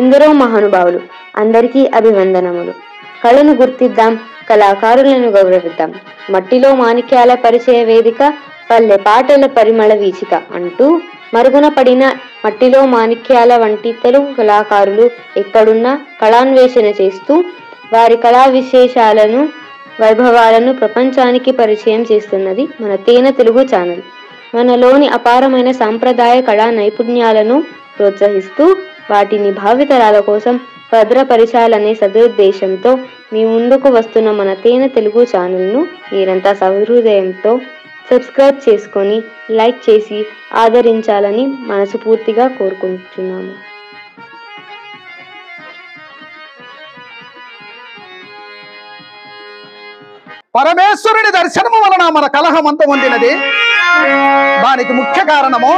ఎందరో మహానుభావులు, అందరికీ అభివందనములు. కళను గుర్తిద్దాం, కళాకారులను గౌరవిద్దాం. మట్టిలో మాణిక్యాల పరిచయ వేదిక, పల్లె పాటల పరిమళ వీచిక అంటూ మరుగున పడిన మట్టిలో మాణిక్యాల వంటి తెలుగు కళాకారులు ఎక్కడున్నా కళాన్వేషణ చేస్తూ వారి కళా విశేషాలను, వైభవాలను ప్రపంచానికి పరిచయం చేస్తున్నది మన తేనె తెలుగు ఛానల్. మనలోని అపారమైన సాంప్రదాయ కళా నైపుణ్యాలను ప్రోత్సహిస్తూ వాటిని భావితరాల కోసం భద్రపరచాలనే సదుద్దేశంతో మీ ముందుకు వస్తున్న మన తేనె తెలుగు ఛానల్ను మీరంతా సహృదయంతో సబ్స్క్రైబ్ చేసుకొని లైక్ చేసి ఆదరించాలని మనస్ఫూర్తిగా కోరుకుంటున్నాము. పరమేశ్వరుని దర్శనము వలన మన కలహం అంత ఉండినది. దానికి ముఖ్య కారణము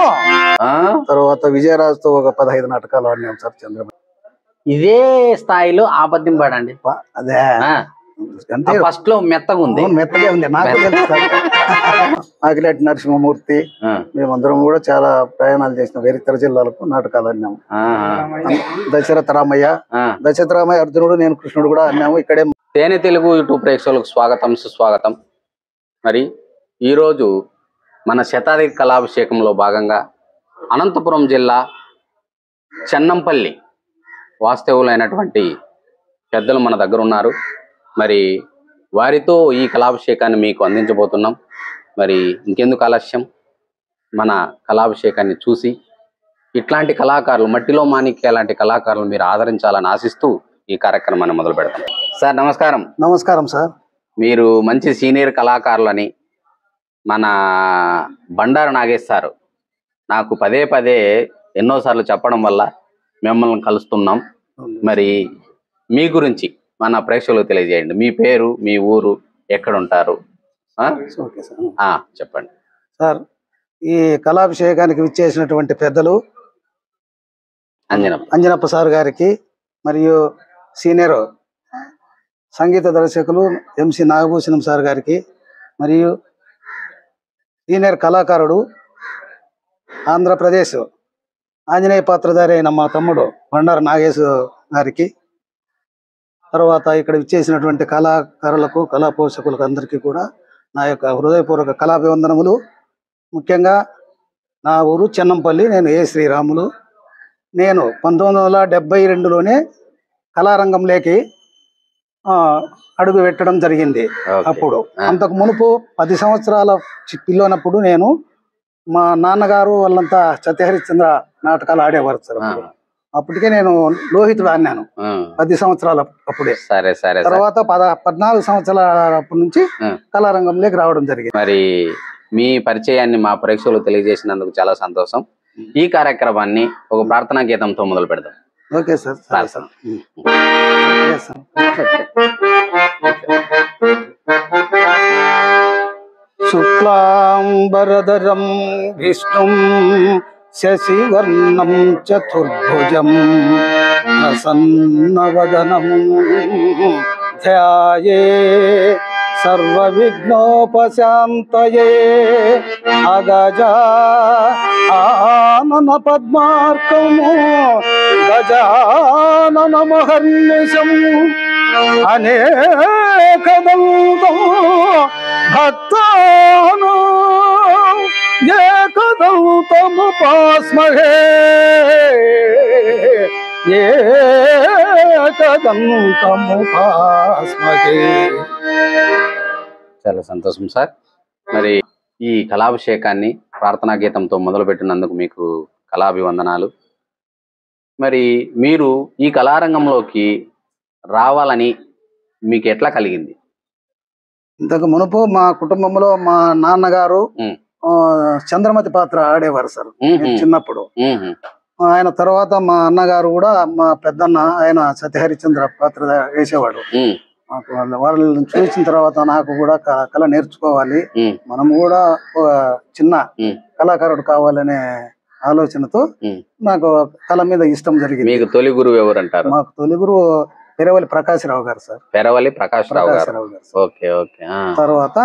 తర్వాత విజయరాజుతో ఒక 15 నాటకాలు ఆడినాం సార్. చంద్రబాబు ఇదే స్థాయిలో ఆపద్యం పాడండి. అదే అంటే ఫస్ట్ లో మెత్తగా ఉంది, మెత్తగా ఉంది. నాకు తెలుసు ఆకిలేటి నరసింహమూర్తి, మేమందరం కూడా చాలా ప్రయాణాలు చేసినాం. వేరే ఇతర జిల్లాలకు నాటకాలు ఆడినాము. దశరథ రామయ్య అర్జునుడు, నేను కృష్ణుడు కూడా ఆడినాము ఇక్కడే. తేనె తెలుగు యూట్యూబ్ ప్రేక్షకులకు స్వాగతం, సుస్వాగతం. మరి ఈరోజు మన శతాధిక కళాభిషేకంలో భాగంగా అనంతపురం జిల్లా చెన్నంపల్లి వాస్తవులైనటువంటి పెద్దలు మన దగ్గర ఉన్నారు. మరి వారితో ఈ కళాభిషేకాన్ని మీకు అందించబోతున్నాం. మరి ఇంకెందుకు ఆలస్యం, మన కళాభిషేకాన్ని చూసి ఇట్లాంటి కళాకారులు, మట్టిలో మాణిక్య లాంటి కళాకారులు మీరు ఆదరించాలని ఆశిస్తూ ఈ కార్యక్రమాన్ని మొదలు పెడతాం. సార్ నమస్కారం. నమస్కారం సార్. మీరు మంచి సీనియర్ కళాకారులని మన బండారు నాగేశ్వరు నాకు పదే పదే ఎన్నోసార్లు చెప్పడం వల్ల మిమ్మల్ని కలుస్తున్నాం. మరి మీ గురించి మన ప్రేక్షకులకు తెలియజేయండి. మీ పేరు, మీ ఊరు, ఎక్కడ ఉంటారు చెప్పండి సార్. ఈ కళాభిషేకానికి విచ్చేసినటువంటి పెద్దలు అంజనప్ప సార్ గారికి, మరియు సీనియర్ సంగీత దర్శకులు ఎంసి నాగభూషణం సార్ గారికి, మరియు సీనియర్ కళాకారుడు ఆంధ్రప్రదేశ్ ఆంజనేయ పాత్రధారి అయిన మా తమ్ముడు బండారు నాగేశ్ గారికి, తర్వాత ఇక్కడ విచ్చేసినటువంటి కళాకారులకు, కళా పోషకులకు అందరికీ కూడా నా యొక్క హృదయపూర్వక కళాభివందనములు. ముఖ్యంగా నా ఊరు చెన్నంపల్లి, నేను ఏ శ్రీరాములు. నేను 1972లోనే కళారంగంలోకి అడుగు పెట్టడం జరిగింది. అప్పుడు అంతకు మునుపు 10 సంవత్సరాల పిల్లనప్పుడు నేను, మా నాన్నగారు వాళ్ళంతా సత్యహరిశ్చంద్ర నాటకాలు ఆడేవారు సార్. అప్పటికే నేను లోహితుడు ఆడినాను 10 సంవత్సరాల అప్పుడే. తర్వాత 14 సంవత్సరాలప్పటి నుంచి కళారంగంలోకి రావడం జరిగింది. మరి మీ పరిచయాన్ని మా ప్రేక్షకులు తెలియజేసినందుకు చాలా సంతోషం. ఈ కార్యక్రమాన్ని ఒక ప్రార్థనా గీతంతో మొదలు పెడదాం. Okay sir. శుక్లాంబరధరం విష్ణుం శశివర్ణం చతుర్భుజం ప్రసన్నవదనం ధ్యాయే సర్వవిఘ్నోపశాంతయే అగజా ఆనన పద్మార్కము గజానన మహర్నిశం అనేకదంతం భక్తాను ఏకదంతముపాస్మహే ఏకదంతముపాస్మహే. చాలా సంతోషం సార్. మరి ఈ కళాభిషేకాన్ని ప్రార్థనా గీతంతో మొదలుపెట్టినందుకు మీకు కళాభివందనాలు. మరి మీరు ఈ కళారంగంలోకి రావాలని మీకు ఎట్లా కలిగింది? ఇంతకు మునుపు మా కుటుంబంలో మా నాన్నగారు చంద్రమతి పాత్ర ఆడేవారు సార్ చిన్నప్పుడు. ఆయన తర్వాత మా అన్నగారు కూడా, మా పెద్దన్న, ఆయన సత్యహరిచంద్ర పాత్ర వేసేవాడు. వాళ్ళని చూసిన తర్వాత నాకు కూడా కళ నేర్చుకోవాలి, మనం కూడా ఒక చిన్న కళాకారుడు కావాలనే ఆలోచనతో నాకు కళ మీద ఇష్టం జరిగింది. మీకు తొలి గురువు ఎవరు అంటారు? మాకు తొలి గురువు పెరవలి ప్రకాశ్రావు గారు సార్. పెరవలి ప్రకాశ్రావు గారు. Okay okay. తర్వాత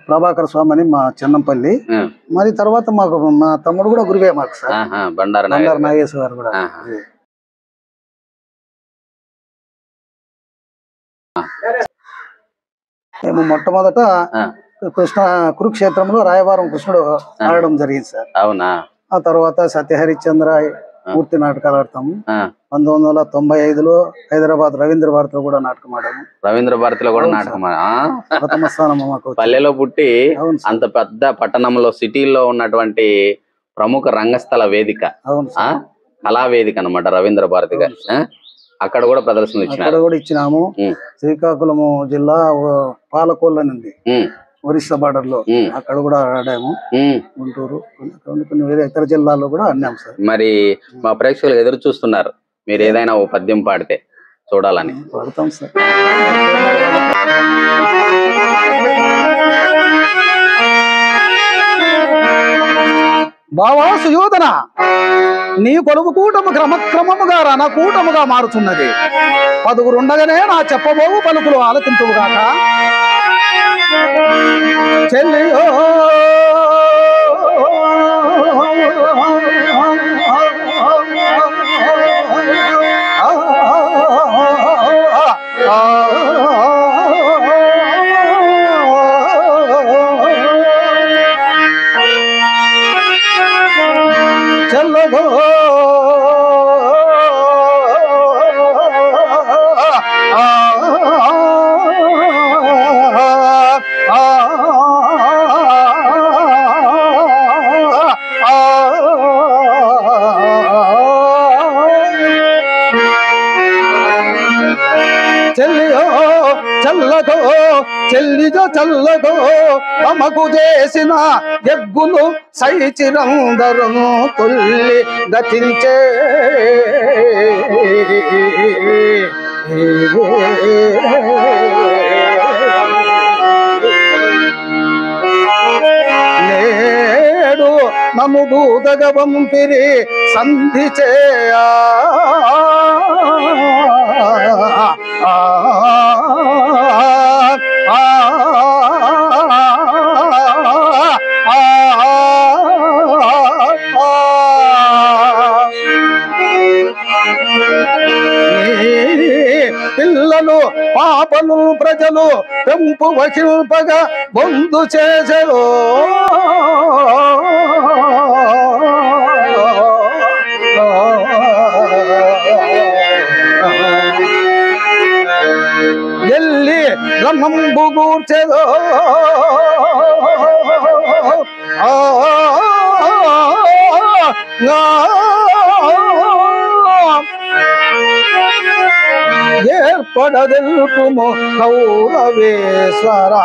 ప్రభాకర్ స్వామి అని మా చెన్నంపల్లి. మరి తర్వాత మాకు మా తమ్ముడు కూడా గురువే మాకు సార్, బండారు నాగేశ్వర గారు కూడా. మేము మొట్టమొదట కురుక్షేత్రంలో రాయబారం కృష్ణుడు ఆడడం జరిగింది సార్. అవునా? ఆ తర్వాత సత్యహరిశ్చంద్ర పూర్తి నాటకాలు ఆడతాము. 1995లో హైదరాబాద్ రవీంద్ర భారతిలో కూడా నాటకం ఆడాము. రవీంద్ర భారతిలో కూడా నాటకం. ప్రథమ స్థానం మాకు. పల్లెలో పుట్టి అంత పెద్ద పట్టణంలో సిటీలో ఉన్నటువంటి ప్రముఖ రంగస్థల వేదిక, కళా వేదిక అన్నమాట రవీంద్ర భారతి గారు. అక్కడ కూడా ప్రదర్శన ఇచ్చినాము. శ్రీకాకుళం జిల్లా పాలకొల్ల నుండి ఒరిస్సా బార్డర్ లో అక్కడ కూడా ఆడాము. గుంటూరు, కొన్ని వేరే ఇతర జిల్లాల్లో కూడా ఆడినాము సార్. మరి మా ప్రేక్షకులు ఎదురు చూస్తున్నారు, మీరు ఏదైనా ఓ పద్యం పాడితే చూడాలని. పాడతాం సార్. బావా సుయోధన, నీ కొలువు కూటము క్రమక్రమముగా రణకూటముగా మారుతున్నది. పదుగురుండగానే నా చెప్పబోవు పలుకులు ఆలకింతువుగాక. చెల్లియో చెల్లగో చెల్లియో చల్లగో చెల్లిజో చల్లగో అమ్మకు చేసిన ఎగ్గులు సైచిరందరును తొల్లి గతించే. నేడు నన్ను దూదగ పంపిరి సంధి చేయా. పిల్లలు పాపలు ప్రజలు పెంపు వహింపగా బొందు చేసెను. ఎల్లి రమంబు గూర్చెదో ఏర్పడదెల్పుము కౌరవేశ్వరా.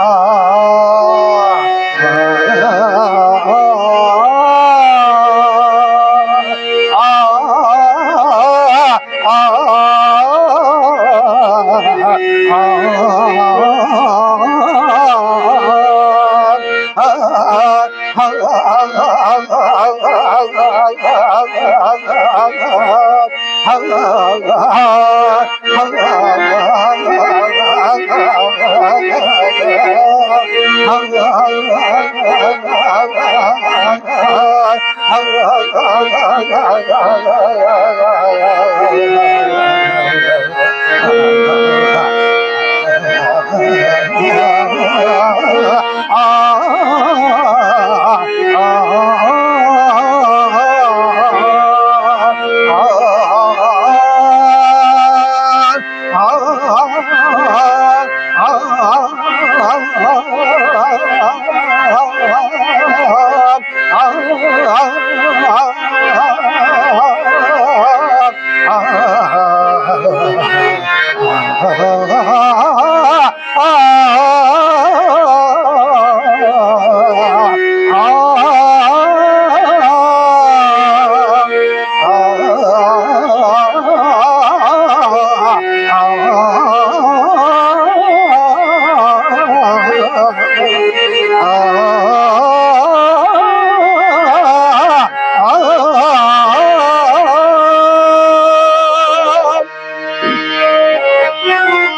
Yeah.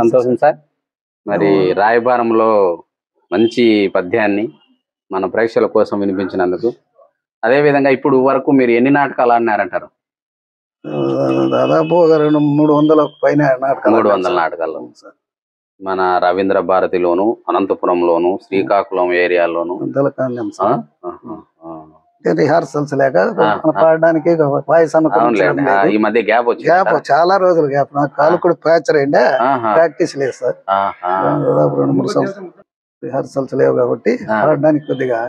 సంతోషం సార్. మరి రాయబారంలో మంచి పద్యాన్ని మన ప్రేక్షకుల కోసం వినిపించినందుకు, అదే విధంగా ఇప్పుడు వరకు మీరు ఎన్ని నాటకాలు ఆడినారంటారు? దాదాపు 300 పైన నాటకాలు. 300 నాటకాలు. మన రవీంద్ర భారతిలోను, అనంతపురంలోను, శ్రీకాకుళం ఏరియాలోను రిహార్సల్స్ లేక పాడడానికి ఈ మధ్య గ్యాప్ వచ్చింది. గ్యాప్ చాలా రోజులు గ్యాప్. నాకు కాలు కూడా ఫ్రాక్చర్ అయిందా, ప్రాక్టీస్ లేదు సార్. దాదాపు 2-3 సంవత్సరాలు రిహార్సల్స్ లేవు కాబట్టి పాడడానికి కొద్దిగా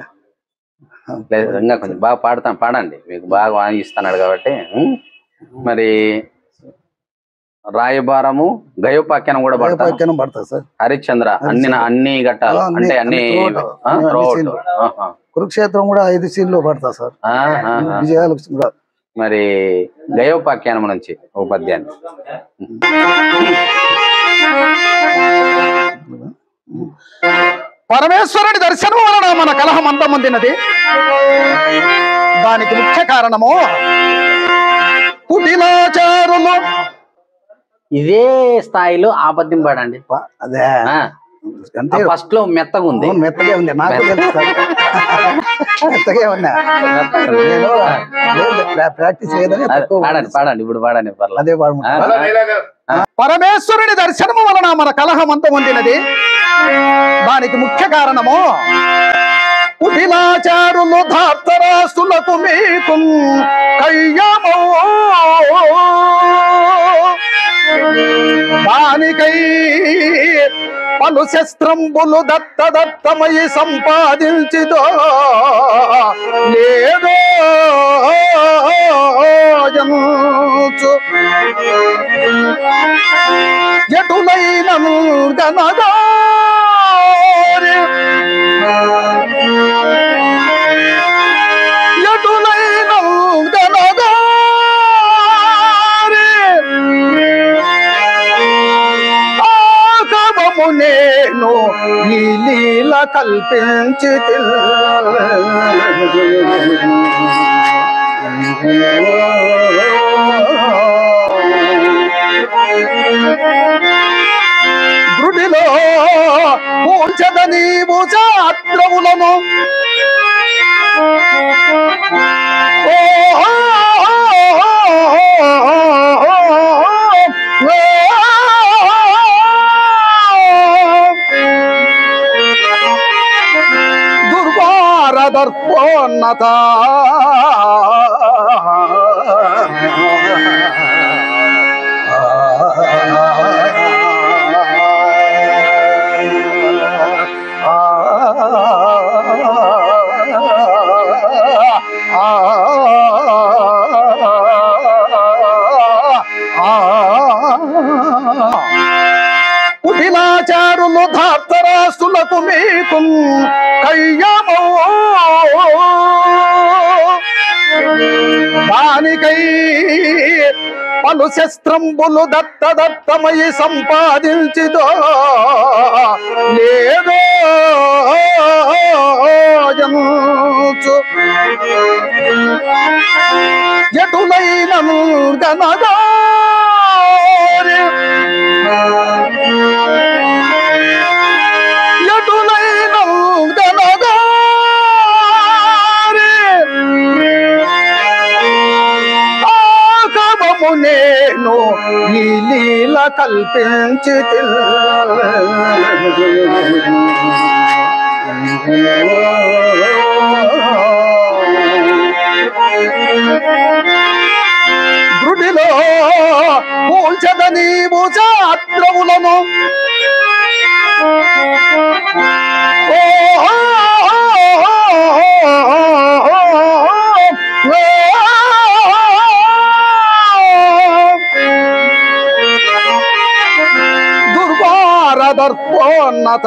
ఇంకా కొంచెం బాగా పాడండి, మీకు బాగా వాయిస్తున్నాడు కాబట్టి. మరి రాయబారము గయోపాఖ్యానం కూడా పడతా సార్. హరిశ్చంద్ర అన్ని ఘట్టాలు అంటే అన్ని కురుక్షేత్రం కూడా 5 సీన్లు పడతా సార్. విజయలక్ష్మి కూడా. మరి గయోపాఖ్యానం నుంచి ఒక పద్యాన్ని. పరమేశ్వరుని దర్శనం వలన మన కలహం అంతమొందినది. దానికి ముఖ్య కారణము కుటిలాచారులు. ఇదే స్థాయిలో ఆ పద్యం పాడండి. అదే అంటే ఫస్ట్ లో మెత్తగా ఉంది. మెత్తగా ఉంది, నాకు మెత్తగా ఉన్నా. ప్రాక్టీస్ లేదని పాడండి ఇప్పుడు పాడండి. అదే పరమేశ్వరుని దర్శనము వలన మన కలహం అంతమొందినది. దానికి ముఖ్య కారణము కుటిలాచారులు ధార్తరాస్తులకు మీకు కయ్యమో. దానికై పలు శస్త్రంబులు దత్తమయి సంపాదించిదో లేదో ఎటులైన గనగా ఎటులైన గనగా ఆగమము నేను ఈ లీల కల్పించి గుడిలో పూల్చద నీవు శాస్త్రములను. దుర్వారదర్పోన్నత కుటిలాచారులు ధార్తరాస్తులకు మీకు కయ్యమో. దానికై పలు శస్త్రంబులు దత్తమయి సంపాదించిదో లేదో ఎటులైన గనగా ఎటులైన గనగా ఆగమము నేను ఈ లీల కల్పించి గుడిలో పూల్చద నీవు శాస్త్రములను. దుర్వారదర్పోన్నత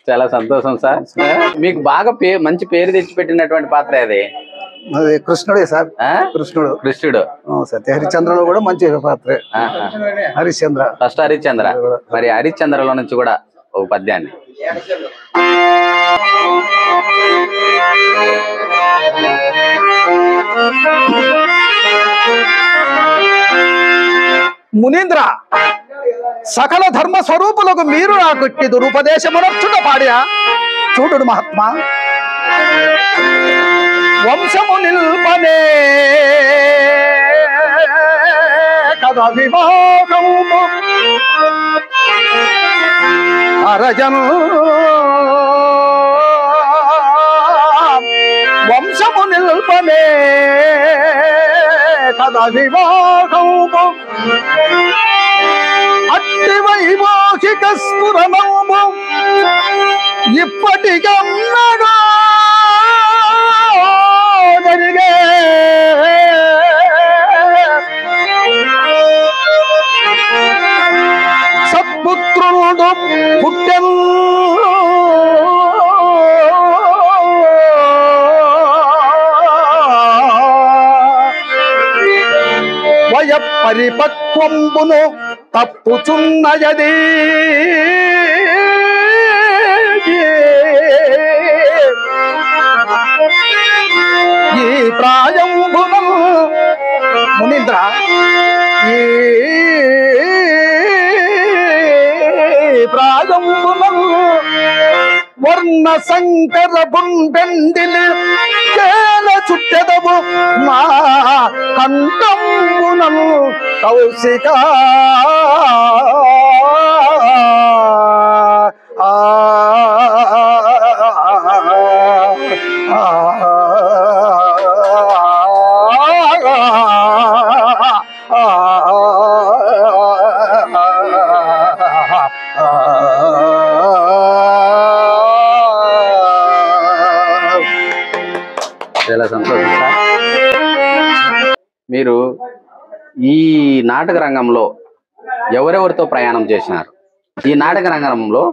చాలా సంతోషం సార్. మీకు బాగా మంచి పేరు తెచ్చిపెట్టినటువంటి పాత్ర అది అది కృష్ణుడే సార్. కృష్ణుడు కృష్ణుడు సత్య హరిశ్చంద్రలో కూడా మంచి పాత్ర. హరిశ్చంద్ర ఫస్ట్ హరిశ్చంద్ర. మరి హరిశ్చంద్రలో నుంచి కూడా ఒక పద్యాన్ని. మునీంద్ర, సకల ధర్మ స్వరూపులకు మీరు నాకు ఇట్టి దురుపదేశమునర్చుట పాడియా. చూడు మహాత్మా, వంశము నిల్పనే కదా వివాహము అరజను, వంశము నిల్పనే కదా వివాహము అట్టి వైవాహిక స్ఫురణము ఇప్పటికన్నగా జరిగే. సత్పుత్రుడు పుట్టెను వయ పరిపక్వంబును తప్పుచున్నయది. ఈ ప్రాయంబును మునీంద్ర, ఈ ప్రాయంబును వర్ణ సంకర బుండెండిలి కేల చుట్టెదవు మా కంఠంబునను కౌశిక. చాలా సంతోషం సార్. మీరు ఈ నాటక రంగంలో ఎవరెవరితో ప్రయాణం చేసినారు? ఈ నాటక రంగంలో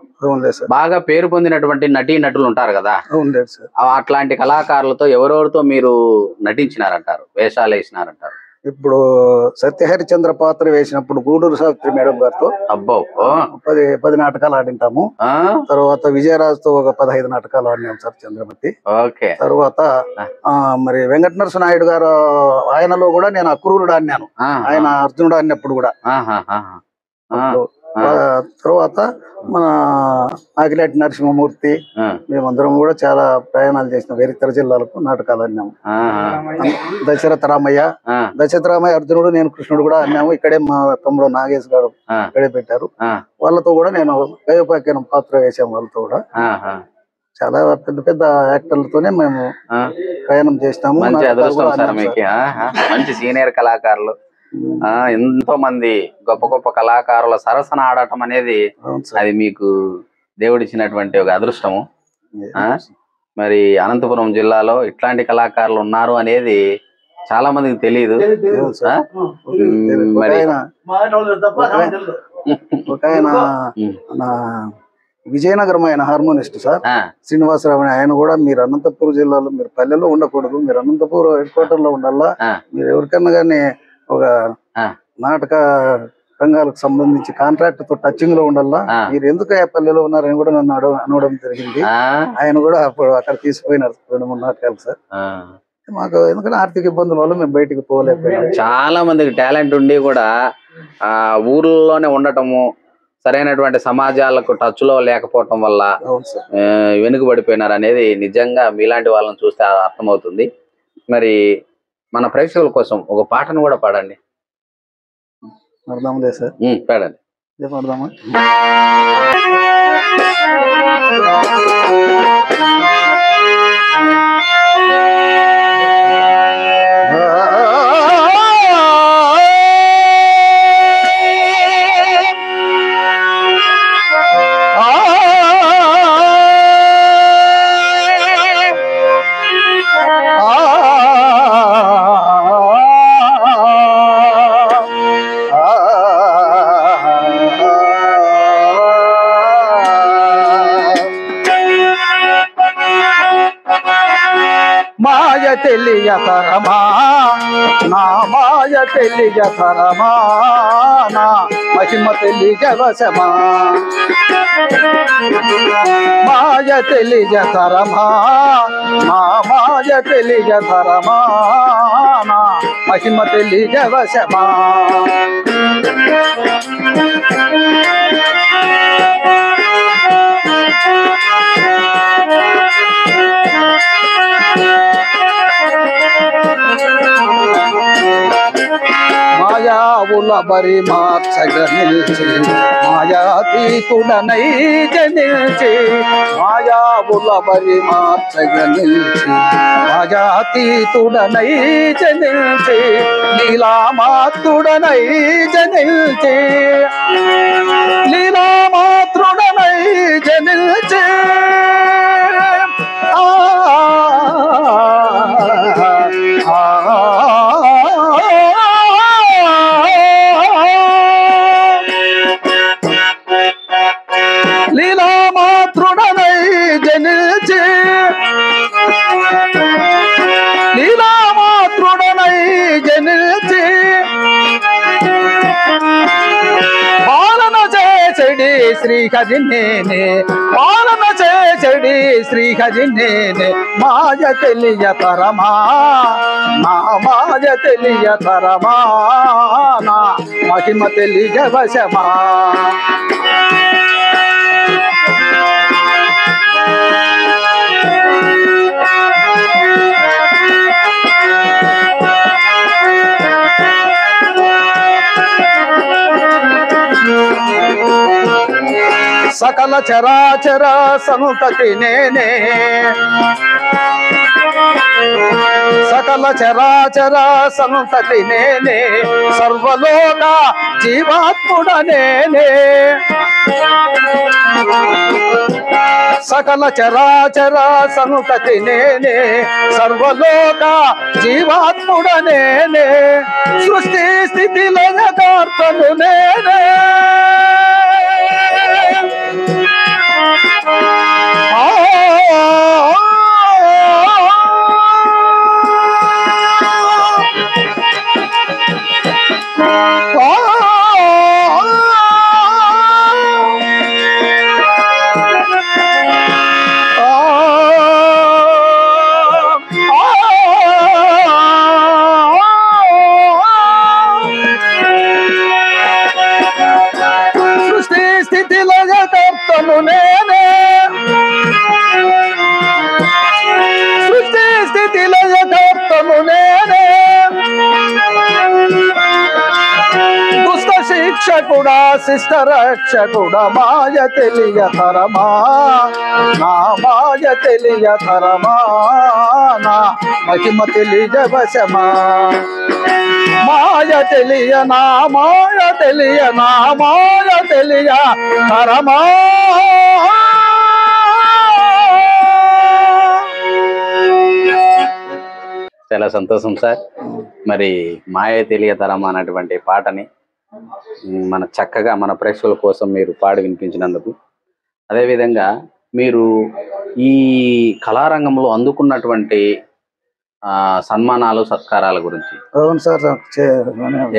బాగా పేరు పొందినటువంటి నటీ నటులు ఉంటారు కదా, అట్లాంటి కళాకారులతో ఎవరెవరితో మీరు నటించినారంటారు, వేషాలు వేసినారంటారు? ఇప్పుడు సత్య హరిచంద్ర పాత్ర వేసినప్పుడు గూడూరు సావిత్రి మేడం గారితో అబ్బో 10 నాటకాలు ఆడింటాము. తర్వాత విజయరాజుతో ఒక 15 నాటకాలు ఆడినాము సార్ చంద్రమతి. తర్వాత మరి వెంకట నరసింహనాయుడు గారు ఆయనలో కూడా నేను అక్రూరుడు ఆడినాను. ఆయన అర్జునుడు ఆడినప్పుడు కూడా. తర్వాత మన ఆగిలేటి నరసింహమూర్తి మేమందరం కూడా చాలా ప్రయాణాలు చేసినాం. వేరే ఇతర జిల్లాలకు నాటకాలు ఆడినాము. దశరథ రామయ్య అర్జునుడు, నేను కృష్ణుడు కూడా ఆడినాము. ఇక్కడే మా తమ్ముడు నాగేశ్ గారు ఇక్కడే పెట్టారు. వాళ్ళతో కూడా నేను గయోపాఖ్యానం పాత్ర వేసాము. వాళ్ళతో కూడా చాలా పెద్ద పెద్ద యాక్టర్లతోనే మేము ఆ, ప్రయాణం చేసినాము. మంచి నాటకాలు అదృష్టం కూడా సార్ ఆడినాం మీకు. సార్. మంచి సీనియర్ కళాకారులు, ఎంతో మంది గొప్ప గొప్ప కళాకారుల సరసన ఆడటం అనేది అవును సార్. అది మీకు దేవుడిచ్చినటువంటి ఒక అదృష్టము. మరి అనంతపురం జిల్లాలో ఇట్లాంటి కళాకారులు ఉన్నారు అనేది చాలా మందికి తెలియదు. అవును సార్. మరి ఒక ఆయన మన విజయనగరం ఆయన హార్మోనిస్ట్ సార్ శ్రీనివాసరావు అని, ఆయన కూడా మీరు అనంతపురం జిల్లాలో మీరు పల్లెలో ఉండకూడదు, మీరు అనంతపురం హెడ్ క్వార్టర్ లో ఉండాలా, మీరు ఎవరికన్నా కానీ ఒక నాటక రంగాలకు సంబంధించి కాంట్రాక్ట్ తో టచింగ్ లో ఉండాలా, మీరు ఎందుకు ఆ పల్లెలో ఉన్నారని కూడా నన్ను అనడం జరిగింది. ఆయన కూడా అప్పుడు అక్కడ తీసుకుపోయినారు 2-3 నాటకాలు సార్. మాకు ఎందుకంటే ఆర్థిక ఇబ్బందుల వల్ల మేము బయటికి పోలేకపోయినాం. చాలా మందికి టాలెంట్ ఉండి కూడా ఆ ఊర్లోనే ఉండటము, సరైనటువంటి సమాజాలకు టచ్ లో లేకపోవటం వల్ల వెనుకబడిపోయినారు అనేది నిజంగా మీలాంటి వాళ్ళని చూస్తే అర్థమవుతుంది. మరి మన ప్రేక్షకుల కోసం ఒక పాటను కూడా పాడండి. అర్థంలే సార్, పాడండి. పాడదామా? మాయ తెలియతరమా నా మాయ తెలియతరమా నా మహిమ తెలియవశమా, మాయ తెలియతరమా నా మాయ తెలియతరమా నా మహిమ తెలియవశమా. మాయావుల బరి మార్చగ నిల్చి మాయాతీతుడనై జనిల్చి, మాయావుల బరి మార్చగ నిల్చి మాయాతీతుడనై జనిల్చి, లీలామాత్రుడనై జనిల్చి, లీలామాత్రుడనై జనిల్చి, లీలామాత్రుడనై జనిల్చి, లీలామాత్రుడనై జనిల్చి, పాలన చేసడి శ్రీహరి నేనే, పాలన చేసడి శ్రీహరి నేనే, మాయ తెలియతరమా నా మాయ తెలియతరమా నా మహిమ తెలియవశమా. సకల చరాచర సంతతి నేనే, సకల చరాచర సంతతి నేనే, సర్వలోక జీవాత్ముడ నేనే, సకల చరాచర సంతతి నేనే, సర్వలోక జీవాత్ముడ నేనే, సృష్టి స్థితి లయదార్థను నేనే, సృష్టి స్థితి లయకర్తను నేనే, సృష్టి స్థితి లయకర్తను నేనే, దుష్ట శిక్ష రక్షకుడా శిష్ట రక్షకుడా మాయ తెలియ తరమా నా మాయ తెలియ తరమా నా మహిమ తెలియ వశమా మాయ తెలియ నా మాయ తెలియ నా మాయ తెలియ తరమా చాలా సంతోషం సార్. మరి మాయ తెలియతరం అన్నటువంటి పాటని మన చక్కగా మన ప్రేక్షకుల కోసం మీరు పాడి వినిపించినందుకు, అదేవిధంగా మీరు ఈ కళారంగంలో అందుకున్నటువంటి సన్మానాలు సత్కారాల గురించి. అవును సార్,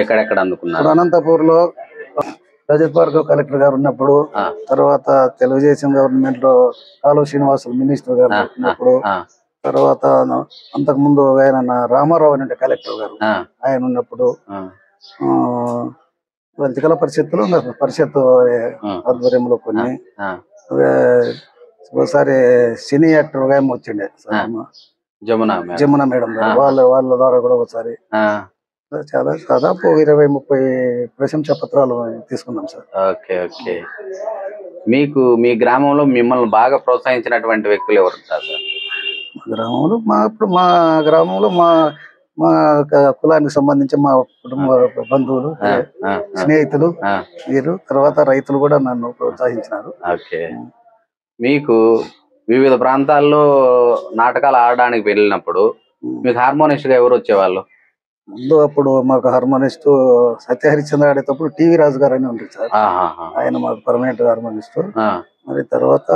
ఎక్కడెక్కడ అందుకున్నారు? అనంతపూర్లో రజత్ పార్క్ కలెక్టర్ గారు ఉన్నప్పుడు, తర్వాత తెలుగుదేశం గవర్నమెంట్ లో కాలువ శ్రీనివాసులు మినిస్టర్ గారు ఉన్నప్పుడు, తర్వాత అంతకు ముందు ఆయన రామారావు అంటే కలెక్టర్ గారు ఆయన ఉన్నప్పుడు, జిల్లా పరిషత్తులు పరిషత్ ఆధ్వర్యంలో కొన్ని, ఒకసారి సినీ యాక్టర్ గా వచ్చిండే జమున మేడం గారు, వాళ్ళ ద్వారా కూడా ఒకసారి చాలా దాదాపు 20-30 ప్రశంసా పత్రాలు తీసుకున్నాం సార్. Okay okay. మీకు మీ గ్రామంలో మిమ్మల్ని బాగా ప్రోత్సహించినటువంటి వ్యక్తులు ఎవరు సార్? మా గ్రామంలో మా కులానికి సంబంధించి మా కుటుంబ బంధువులు, స్నేహితులు, వీరు, తర్వాత రైతులు కూడా నన్ను ప్రోత్సహించినారు. ఓకే. మీకు వివిధ ప్రాంతాల్లో నాటకాలు ఆడడానికి వెళ్ళినప్పుడు మీకు హార్మోనిస్ట్ గా ఎవరు వచ్చేవాళ్ళు? ముందు అప్పుడు మాకు హార్మోనిస్ట్ సత్యహరిశ్చంద్ర ఆడేటప్పుడు టీవీ రాజు గారు అని ఉంటుంది సార్, ఆయన మాకు పర్మనెంట్ హార్మోనిస్ట్. మరి తర్వాత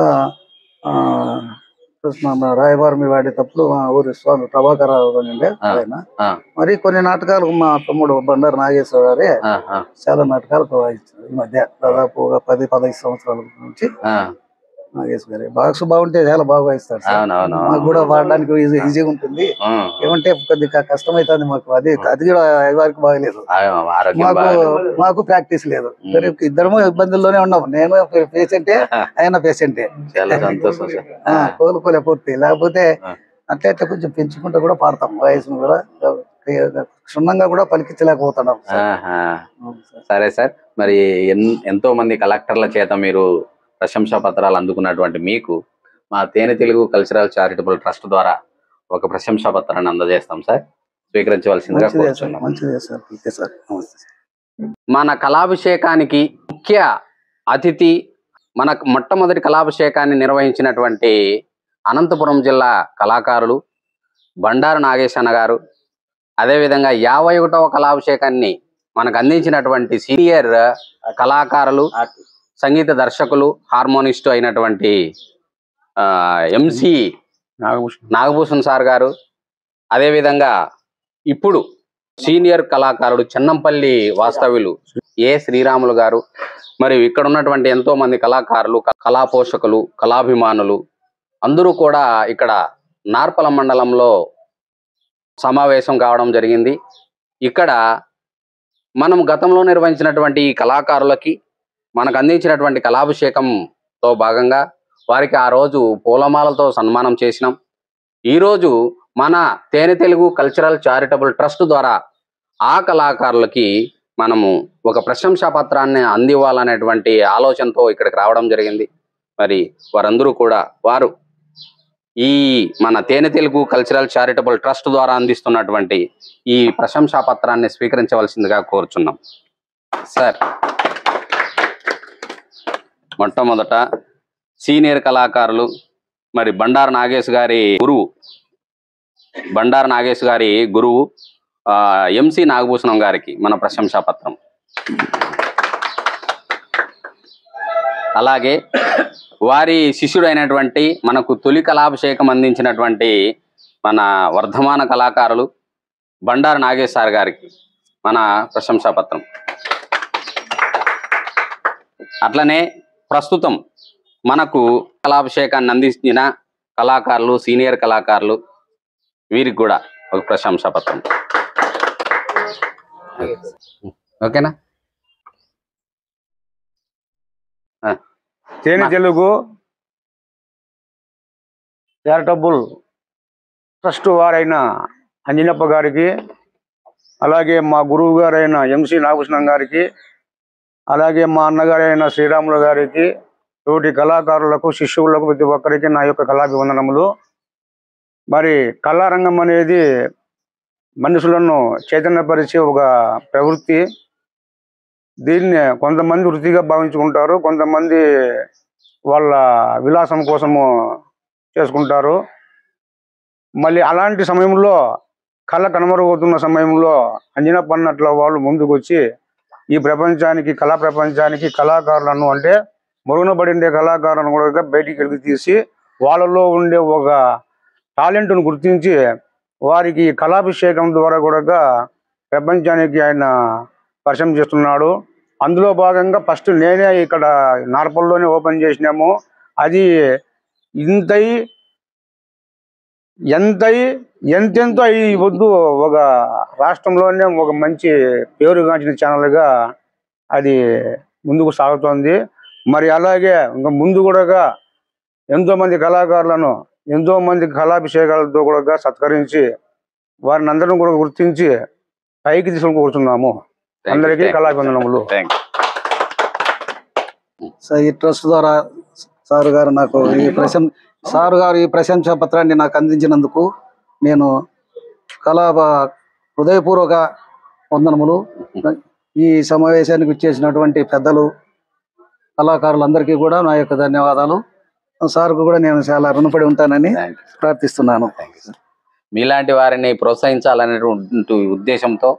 రాయబారం వాడేటప్పుడు మా ఊరి స్వామి ప్రభాకర్ ఉండే ఆయన. మరి కొన్ని నాటకాలు మా తమ్ముడు బండారు నాగేశ్వర గారే చాలా నాటకాలకు వాయించారు ఈ మధ్య, దాదాపు 10-15 సంవత్సరాల నుంచి. నాగేశ్వర గారే బాక్స్ బాగుంటే చాలా బాగా వాయిస్తారు సార్, మాకు కూడా వాడడానికి ఈజీగా ఉంటుంది. ఏమంటే కొద్దిగా కష్టమైతుంది మాకు, అది కూడా వారికి బాగలేదు, మాకు ప్రాక్టీస్ లేదు. ఇద్దరము ఇబ్బందుల్లోనే ఉన్నాము, నేను పేషెంటే ఆయన పేషెంటే, కోలుకోలే పూర్తి. లేకపోతే అట్లా కొంచెం పెంచుకుంటూ కూడా పాడతాం, వయసును కూడా క్షుణ్ణంగా కూడా పలికించలేకపోతున్నాం. సరే సార్, మరి ఎంతో మంది కలెక్టర్ల చేత మీరు ప్రశంసా పత్రాలు అందుకున్నటువంటి మీకు మా తేనె తెలుగు కల్చరల్ చారిటబుల్ ట్రస్ట్ ద్వారా ఒక ప్రశంసా పత్రాన్ని అందజేస్తాం సార్, స్వీకరించవలసిందిగా కోరుచున్నాం. మన కళాభిషేకానికి ముఖ్య అతిథి, మన మొట్టమొదటి కళాభిషేకాన్ని నిర్వహించినటువంటి అనంతపురం జిల్లా కళాకారులు బండారు నాగేశన్న గారు, అదేవిధంగా 51వ కళాభిషేకాన్ని మనకు అందించినటువంటి సీనియర్ కళాకారులు, సంగీత దర్శకులు, హార్మోనిస్టు అయినటువంటి ఎంసి నాగభూషణ్ సార్ గారు, అదేవిధంగా ఇప్పుడు సీనియర్ కళాకారుడు చెన్నంపల్లి వాస్తవ్యులు ఏ శ్రీరాములు గారు, మరియు ఇక్కడ ఉన్నటువంటి ఎంతో మంది కళాకారులు, కళా పోషకులు, కళాభిమానులు అందరూ కూడా ఇక్కడ నార్పల మండలంలో సమావేశం కావడం జరిగింది. ఇక్కడ మనం గతంలో నిర్వహించినటువంటి ఈ కళాకారులకి మనకు అందించినటువంటి కళాభిషేకంతో భాగంగా వారికి ఆ రోజు పూలమాలతో సన్మానం చేసినాం. ఈరోజు మన తేనె తెలుగు కల్చరల్ చారిటబుల్ ట్రస్ట్ ద్వారా ఆ కళాకారులకి మనము ఒక ప్రశంసా పత్రాన్ని అందివ్వాలనేటువంటి ఆలోచనతో ఇక్కడికి రావడం జరిగింది. మరి వారందరూ కూడా వారు ఈ మన తేనె తెలుగు కల్చరల్ చారిటబుల్ ట్రస్ట్ ద్వారా అందిస్తున్నటువంటి ఈ ప్రశంసా పత్రాన్ని స్వీకరించవలసిందిగా కోరుచున్నాం. సార్, మొట్టమొదట సీనియర్ కళాకారులు మరి బండారు నాగేష్ గారి గురువు ఎంసి నాగభూషణం గారికి మన ప్రశంసా పత్రం. అలాగే వారి శిష్యుడైనటువంటి మనకు తొలి కళాభిషేకం అందించినటువంటి మన వర్ధమాన కళాకారులు బండారు నాగేష్ సార్ గారికి మన ప్రశంసా పత్రం. అట్లనే ప్రస్తుతం మనకు కళాభిషేకాన్ని అందించిన కళాకారులు, సీనియర్ కళాకారులు, వీరికి కూడా ఒక ప్రశంసా పత్రం. ఓకేనా? తేనె తెలుగు చారిటబుల్ ట్రస్ట్ వారైన అంజనప్ప గారికి, అలాగే మా గురువు గారైన ఎంసి నాగభూషణం గారికి, అలాగే మా అన్నగారైన శ్రీరాములు గారికి, తోటి కళాకారులకు, శిష్యులకు, ప్రతి ఒక్కరికి నా యొక్క కళాభివందనములు. మరి కళారంగం అనేది మనుషులను చైతన్యపరిచే ఒక ప్రవృత్తి. దీన్ని కొంతమంది వృత్తిగా భావించుకుంటారు, కొంతమంది వాళ్ళ విలాసం కోసము చేసుకుంటారు. మళ్ళీ అలాంటి సమయంలో కళ కనుమరుగవుతున్న సమయంలో అంజనప్ప అన్నట్ల వాళ్ళు ముందుకు వచ్చి ఈ ప్రపంచానికి, కళా ప్రపంచానికి కళాకారులను అంటే మరుగున పడిండే కళాకారులను కూడా బయటికి వెలికి తీసి వాళ్ళలో ఉండే ఒక టాలెంట్ను గుర్తించి వారికి కళాభిషేకం ద్వారా కూడా ప్రపంచానికి ఆయన పరిచయం చేస్తున్నాడు. అందులో భాగంగా ఫస్ట్ నేనే ఇక్కడ నార్పల్లోనే ఓపెన్ చేసినాము. అది ఎంతెంతో అయి వద్దు ఒక రాష్ట్రంలోనే ఒక మంచి పేరుగాంచిన ఛానల్గా అది ముందుకు సాగుతోంది. మరి అలాగే ఇంకా ముందు కూడా ఎంతోమంది కళాకారులను, ఎంతోమంది కళాభిషేకాలతో కూడా సత్కరించి వారిని అందరం కూడా గుర్తించి పైకి తీసుకొని అందరికీ కళాభివందనములు. ఈ ట్రస్ట్ ద్వారా సారు గారు ఈ ప్రశంసా పత్రాన్ని నాకు అందించినందుకు నేను హృదయపూర్వక వందనములు. ఈ సమావేశానికి వచ్చేసినటువంటి పెద్దలు, కళాకారులందరికీ కూడా నా యొక్క ధన్యవాదాలు. సార్కు కూడా నేను చాలా రుణపడి ఉంటానని ప్రార్థిస్తున్నాను. మీలాంటి వారిని ప్రోత్సహించాలనేటువంటి ఉద్దేశంతో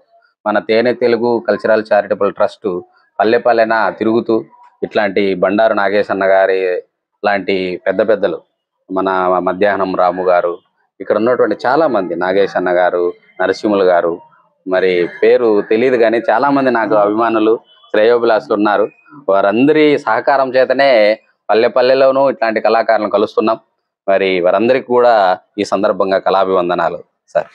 మన తేనె తెలుగు కల్చరల్ చారిటబుల్ ట్రస్ట్ పల్లెపల్లెన తిరుగుతూ ఇట్లాంటి బండారు నాగేశన్న గారి లాంటి పెద్దలు, మన మధ్యాహ్నం రాము గారు, ఇక్కడ ఉన్నటువంటి చాలా మంది, నాగేశన్న గారు, నరసింహులు గారు, మరి పేరు తెలియదు కానీ చాలా మంది నాకు అభిమానులు, శ్రేయోభిలాసులు ఉన్నారు. వారందరి సహకారం చేతనే పల్లెలోనూ ఇట్లాంటి కళాకారులను కలుస్తున్నాం. మరి వారందరికీ కూడా ఈ సందర్భంగా కళాభివందనాలు సార్.